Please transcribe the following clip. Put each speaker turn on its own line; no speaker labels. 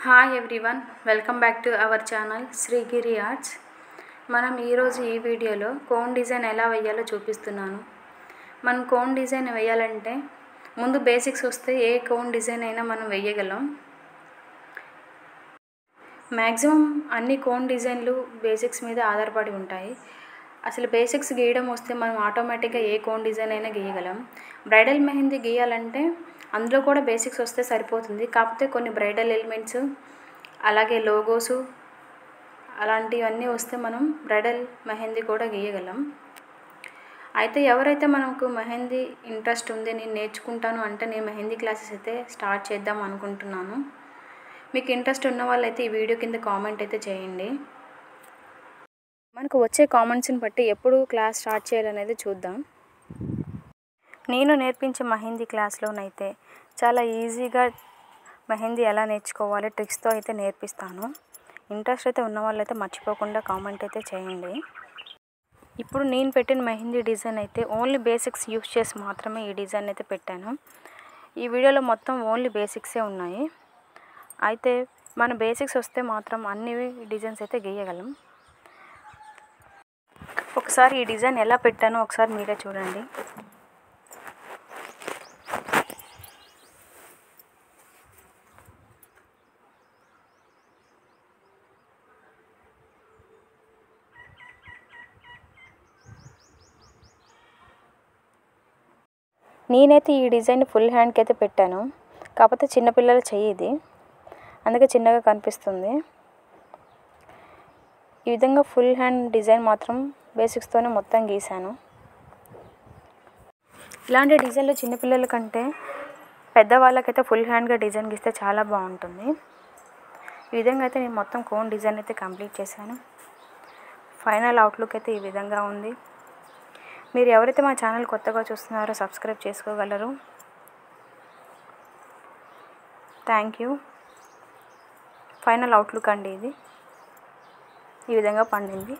Hi everyone, welcome back to our channel Srigiri arts. మనం ఈరోజు ఈ వీడియోలో కోన్ డిజైన్ ఎలా వేయాలో చూపిస్తున్నాను. మనం కోన్ డిజైన్ వేయాలంటే ముందు బేసిక్స్ వస్తే ఏ కోన్ డిజైన్ అయినా మనం వేయగలం. మ్యాక్సిమం అన్ని కోన్ డిజైన్లు బేసిక్స్ మీద ఆధారపడి ఉంటాయి. అసలు బేసిక్స్ గీయడం వస్తే మనం ఆటోమేటిక్గా ఏ కోన్ డిజైన్ అయినా గీయగలం. బ్రైడల్ మెహందీ గీయాలంటే అందులో కూడా బేసిక్స్ వస్తే సరిపోతుంది. కాకపోతే కొన్ని బ్రైడల్ ఎలిమెంట్స్ అలాగే లోగోసు అలాంటివన్నీ వస్తే మనం బ్రైడల్ మెహందీ కూడా గీయగలం. అయితే ఎవరైతే మనకు మెహందీ ఇంట్రెస్ట్ ఉంది, నేను నేర్చుకుంటాను అంటే నేను మెహందీ క్లాసెస్ అయితే స్టార్ట్ చేద్దాం అనుకుంటున్నాను. మీకు ఇంట్రెస్ట్ ఉన్న వాళ్ళైతే ఈ వీడియో కింద కామెంట్ అయితే చేయండి. మనకు వచ్చే కామెంట్స్ని బట్టి ఎప్పుడు క్లాస్ స్టార్ట్ చేయాలనేది చూద్దాం. నేను నేర్పించే మెహందీ క్లాస్లోనైతే చాలా ఈజీగా మెహందీ ఎలా నేర్చుకోవాలి ట్రిక్స్తో అయితే నేర్పిస్తాను. ఇంట్రెస్ట్ అయితే ఉన్న వాళ్ళైతే మర్చిపోకుండా కామెంట్ అయితే చేయండి. ఇప్పుడు నేను పెట్టిన మెహందీ డిజైన్ అయితే ఓన్లీ బేసిక్స్ యూస్ చేసి మాత్రమే ఈ డిజైన్ అయితే పెట్టాను. ఈ వీడియోలో మొత్తం ఓన్లీ బేసిక్సే ఉన్నాయి. అయితే మన బేసిక్స్ వస్తే మాత్రం అన్ని డిజైన్స్ అయితే గీయగలం. ఒకసారి ఈ డిజైన్ ఎలా పెట్టానో ఒకసారి మీరే చూడండి. నేనైతే ఈ డిజైన్ ఫుల్ హ్యాండ్కి అయితే పెట్టాను. కాకపోతే చిన్నపిల్లల చెయ్యి ఇది, అందుకే చిన్నగా కనిపిస్తుంది. ఈ విధంగా ఫుల్ హ్యాండ్ డిజైన్ మాత్రం బేసిక్స్తోనే మొత్తం గీసాను. ఇలాంటి డిజైన్లు చిన్నపిల్లల కంటే పెద్దవాళ్ళకైతే ఫుల్ హ్యాండ్గా డిజైన్ గీస్తే చాలా బాగుంటుంది. ఈ విధంగా అయితే నేను మొత్తం కోన్ డిజైన్ అయితే కంప్లీట్ చేశాను. ఫైనల్ అవుట్లుక్ అయితే ఈ విధంగా ఉంది. మీరు ఎవరైతే మా ఛానల్ కొత్తగా చూస్తున్నారో సబ్స్క్రైబ్ చేసుకోగలరు. Thank you. ఫైనల్ అవుట్లుక్ అండి ఇది. ఈ విధంగా పండింది.